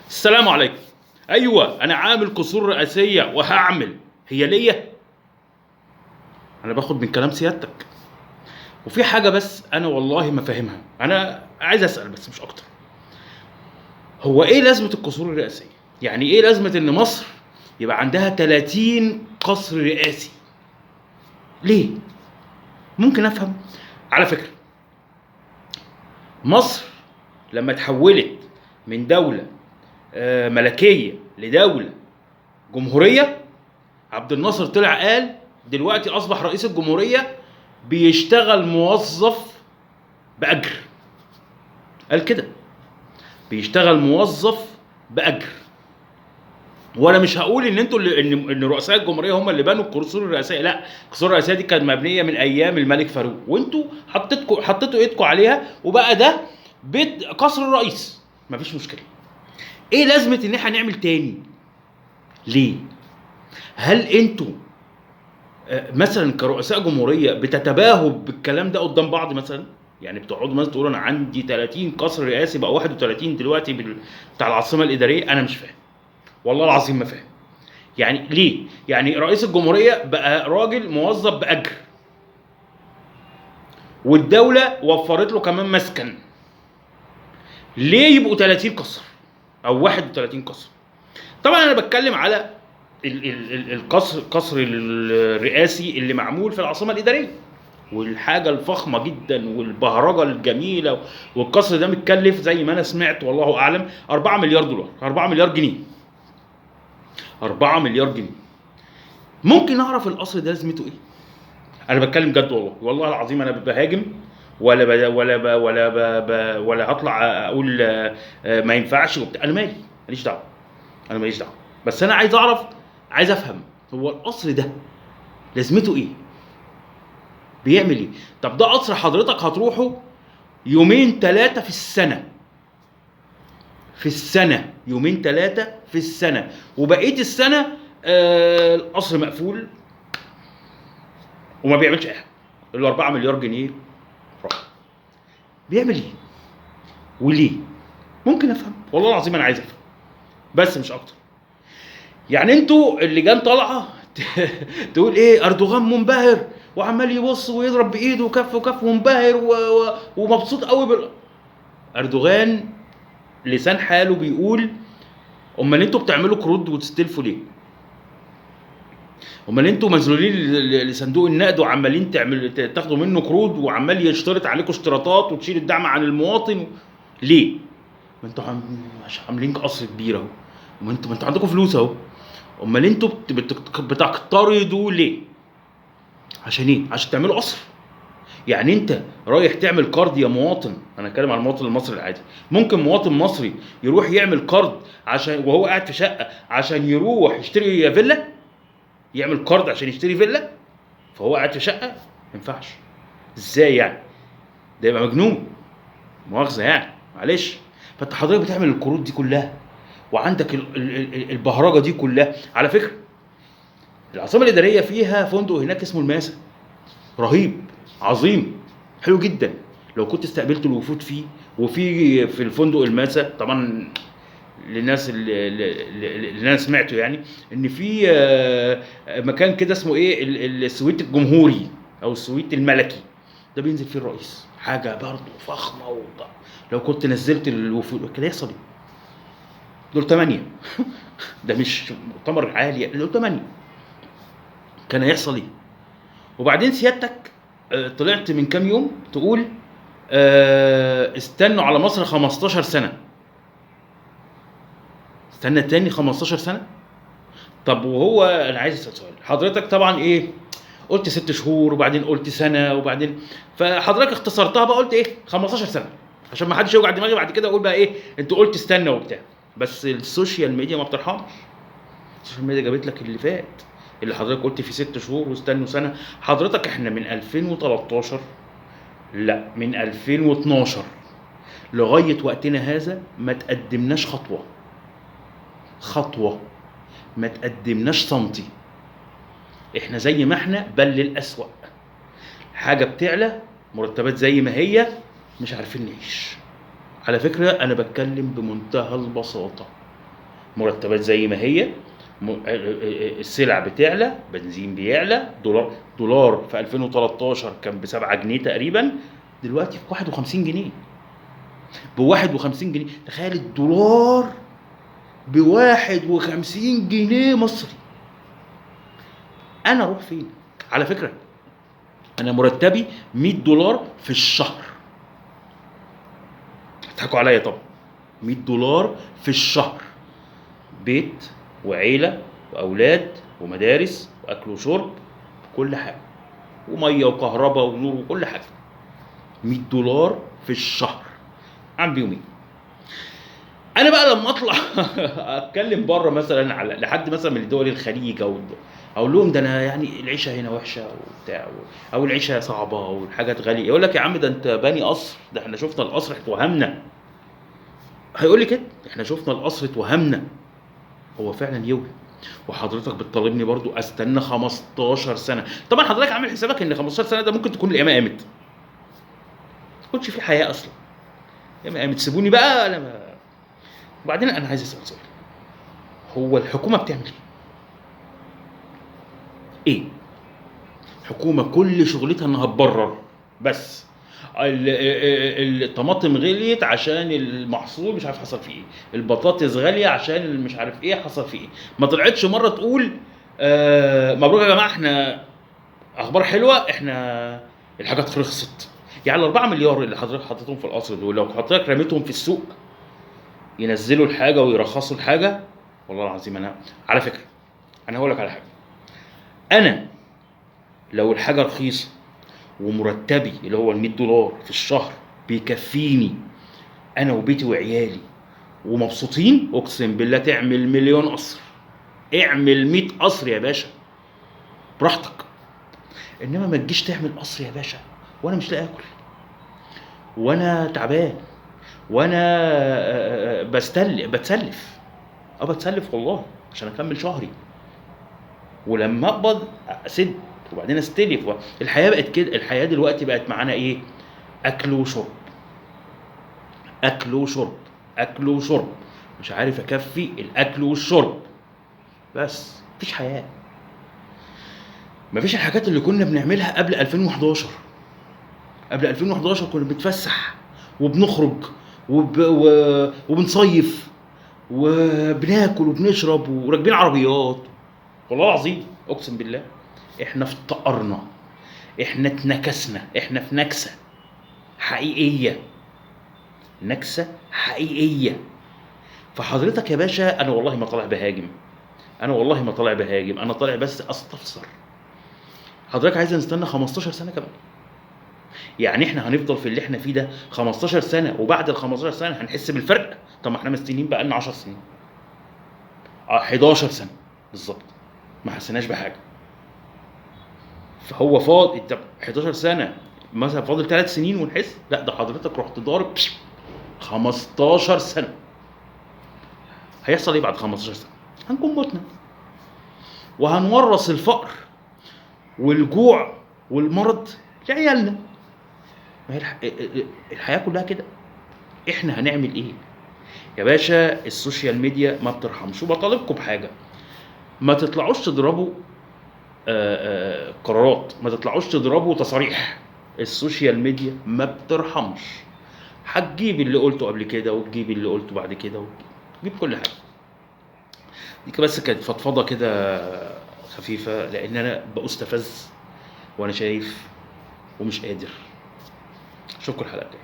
السلام عليكم. ايوه انا عامل قصور رئاسيه وهعمل. هي ليا؟ انا باخد من كلام سيادتك. وفي حاجه بس انا والله ما فاهمها، انا عايز اسال بس مش اكتر. هو ايه لازمه القصور الرئاسيه؟ يعني ايه لازمه ان مصر يبقى عندها 30 قصر رئاسي؟ ليه؟ ممكن افهم. على فكره، مصر لما تحولت من دوله ملكيه لدوله جمهوريه، عبد الناصر طلع قال دلوقتي اصبح رئيس الجمهوريه بيشتغل موظف باجر. قال كده، بيشتغل موظف باجر. وانا مش هقول ان انتوا ان رؤساء الجمهوريه هم اللي بنوا القصور الرئاسيه، لا، القصور الرئاسيه دي كانت مبنيه من ايام الملك فاروق، وانتوا حطيتوا ايدكم عليها وبقى ده بيت قصر الرئيس. مفيش مشكله. ايه لازمه ان احنا نعمل تاني؟ ليه؟ هل انتوا مثلا كرؤساء جمهوريه بتتباهوا بالكلام ده قدام بعض مثلا؟ يعني بتقعدوا مثلا تقولوا انا عندي 30 قصر رئاسي، بقى 31 دلوقتي بتاع العاصمه الاداريه. انا مش فاهم، والله العظيم ما فاهم. يعني ليه؟ يعني رئيس الجمهوريه بقى راجل موظف باجر، والدوله وفرت له كمان مسكن. ليه يبقوا 30 قصر او 31 قصر؟ طبعا انا بتكلم على القصر الرئاسي اللي معمول في العاصمه الاداريه، والحاجه الفخمه جدا والبهرجه الجميله. والقصر ده متكلف زي ما انا سمعت والله اعلم 4 مليار دولار، 4 مليار جنيه، 4 مليار جنيه. ممكن اعرف القصر ده لازمته ايه؟ انا بتكلم جد والله، والله العظيم انا بهاجم ولا ولا هطلع اقول ما ينفعش وبتاع. انا مالي، ماليش دعوه، انا ماليش دعوه. بس انا عايز اعرف، عايز افهم هو القصر ده لازمته ايه؟ بيعمل ايه؟ طب ده قصر حضرتك هتروحه يومين ثلاثة في السنة، في السنة يومين ثلاثة في السنة، وبقية السنة القصر مقفول وما بيعملش اي حاجة. ال 4 مليار جنيه راح. بيعمل ايه؟ وليه؟ ممكن افهم، والله العظيم انا عايز افهم، بس مش اكتر. يعني انتوا اللجان طالعه تقول ايه؟ اردوغان منبهر وعمال يبص ويضرب بايده وكف وكف ومنبهر ومبسوط قوي اردوغان لسان حاله بيقول امال انتوا بتعملوا قروض وتستلفوا ليه؟ امال انتوا مذلولين لصندوق النقد وعمالين تاخدوا منه قروض وعمال يشترط عليكم اشتراطات وتشيل الدعم عن المواطن ليه؟ ما انتوا عاملين قصر كبير اهو، ما انتوا عندكم فلوس اهو. امال انتوا بتقترضوا ليه؟ عشان ايه؟ عشان تعملوا قصر؟ يعني انت رايح تعمل قرض يا مواطن، انا اتكلم عن المواطن المصري العادي. ممكن مواطن مصري يروح يعمل قرض عشان وهو قاعد في شقه عشان يروح يشتري فيلا؟ يعمل قرض عشان يشتري فيلا فهو قاعد في شقه؟ ما ينفعش. ازاي يعني؟ ده يبقى مجنون، مؤاخذه يعني، معلش. فانت حضرتك بتعمل القروض دي كلها وعندك البهرجه دي كلها. على فكره العاصمه الاداريه فيها فندق هناك اسمه الماسا، رهيب، عظيم، حلو جدا. لو كنت استقبلت الوفود فيه، في الفندق الماسا طبعا، للناس اللي انا سمعته يعني ان في مكان كده اسمه ايه، السويت الجمهوري او السويت الملكي، ده بينزل فيه الرئيس. حاجه برضه فخمه لو كنت نزلت الوفود كده يحصل ايه؟ دول 8 ده مش مؤتمر عالي، دول 8 كان هيحصل ايه؟ وبعدين سيادتك طلعت من كام يوم تقول استنوا على مصر 15 سنه. استنى تاني 15 سنه؟ طب وهو انا عايز اسال سؤال حضرتك، طبعا ايه، قلت 6 شهور وبعدين قلت سنه وبعدين، فحضرتك اختصرتها بقى قلت ايه 15 سنه عشان ما حدش يوجع دماغي بعد كده اقول بقى ايه انت قلت استنى وبتاع. بس السوشيال ميديا ما بترحمش، السوشيال ميديا جابت لك اللي فات، اللي حضرتك قلت في 6 شهور واستنوا سنه. حضرتك احنا من 2013، لا من 2012 لغايه وقتنا هذا ما تقدمناش خطوه، ما تقدمناش سنتي. احنا زي ما احنا بل للأسوأ. حاجه بتعلى، مرتبات زي ما هي، مش عارفين نعيش. على فكره انا بتكلم بمنتهى البساطه، مرتبات زي ما هي، السلع بتعلى، بنزين بيعلى، دولار في 2013 كان ب7 جنيه تقريبا، دلوقتي في 51 جنيه. ب 51 جنيه، تخيل الدولار ب 51 جنيه مصري. انا اروح فين؟ على فكره انا مرتبي 100 دولار في الشهر، اضحكوا عليا طبعا، 100 دولار في الشهر، بيت وعيله واولاد ومدارس واكل وشرب، كل حاجه، وميه وكهرباء ونور وكل حاجه. 100 دولار في الشهر، اعمل بيهم ايه؟ انا بقى لما اطلع اتكلم بره مثلا على لحد مثلا من دول الخليج، او اقول لهم ده انا يعني العيشه هنا وحشه وبتاع، او العيشه صعبه والحاجات غاليه، يقول لك يا عم ده انت باني قصر، ده احنا شفنا القصر اتوهمنا. هيقول لي كده احنا شفنا القصر اتوهمنا. هو فعلا يوهم، وحضرتك بتطالبني برضو استنى 15 سنه. طبعا حضرتك عامل حسابك ان 15 سنه ده ممكن تكون القيامه قامت، ما تكونش في حياه اصلا، القيامه قامت، سيبوني بقى انا وبعدين انا عايز اسال سؤال، هو الحكومه بتعمل ايه؟ حكومه كل شغلتها انها تبرر بس. الطماطم غليت عشان المحصول مش عارف حصل فيه ايه، البطاطس غاليه عشان مش عارف ايه حصل فيه ايه. ما طلعتش مره تقول مبروك يا جماعه احنا اخبار حلوه، احنا الحاجات رخصت. يعني 4 مليار اللي حضرتك حطيتهم في القصر دول، لو حضرتك رميتهم في السوق ينزلوا الحاجه ويرخصوا الحاجه، والله العظيم انا على فكره انا هقول لك على حاجه، انا لو الحاجه رخيصه ومرتبي اللي هو ال100 دولار في الشهر بيكفيني انا وبيتي وعيالي ومبسوطين، اقسم بالله تعمل مليون قصر، اعمل 100 قصر يا باشا براحتك. انما ما تجيش تعمل قصر يا باشا وانا مش لاقي اكل، وانا تعبان، وانا بتسلف والله عشان اكمل شهري، ولما اقبض اسد وبعدين استلف. الحياه بقت كده، الحياه دلوقتي بقت معانا ايه؟ اكل وشرب، اكل وشرب، اكل وشرب، مش عارف اكفي الاكل والشرب، بس مفيش حياه، مفيش الحاجات اللي كنا بنعملها قبل 2011. قبل 2011 كنا بنتفسح وبنخرج وبنصيف وبناكل وبنشرب وراكبين عربيات، والله العظيم اقسم بالله احنا افتقرنا، احنا اتنكسنا، احنا في نكسه حقيقيه، نكسه حقيقيه. فحضرتك يا باشا انا والله ما طالع بهاجم، انا والله ما طالع بهاجم، انا طالع بس استفسر. حضرتك عايز نستنى 15 سنه كمان؟ يعني احنا هنفضل في اللي احنا فيه ده 15 سنه، وبعد ال 15 سنه هنحس بالفرق؟ طب ما احنا مستنيين بقى لنا 10 سنين 11 سنه بالظبط ما حسيناش بحاجه. فهو فاضل 11 سنه مثلا، فاضل 3 سنين ونحس؟ لا ده حضرتك رحت ضارب 15 سنه. هيحصل ايه بعد 15 سنه؟ هنكون متنا، وهنورث الفقر والجوع والمرض لعيالنا. ما هي الحياه كلها كده. احنا هنعمل ايه يا باشا؟ السوشيال ميديا ما بترحمش، وبطالبكم بحاجه، ما تطلعوش تضربوا قرارات، ما تطلعوش تضربوا تصاريح. السوشيال ميديا ما بترحمش، هتجيب اللي قلته قبل كده وتجيب اللي قلته بعد كده وتجيب كل حاجه. دي بس كانت فضفضه كده خفيفه، لان انا بستفز وانا شايف ومش قادر. اشوفكم الحلقه الجايه.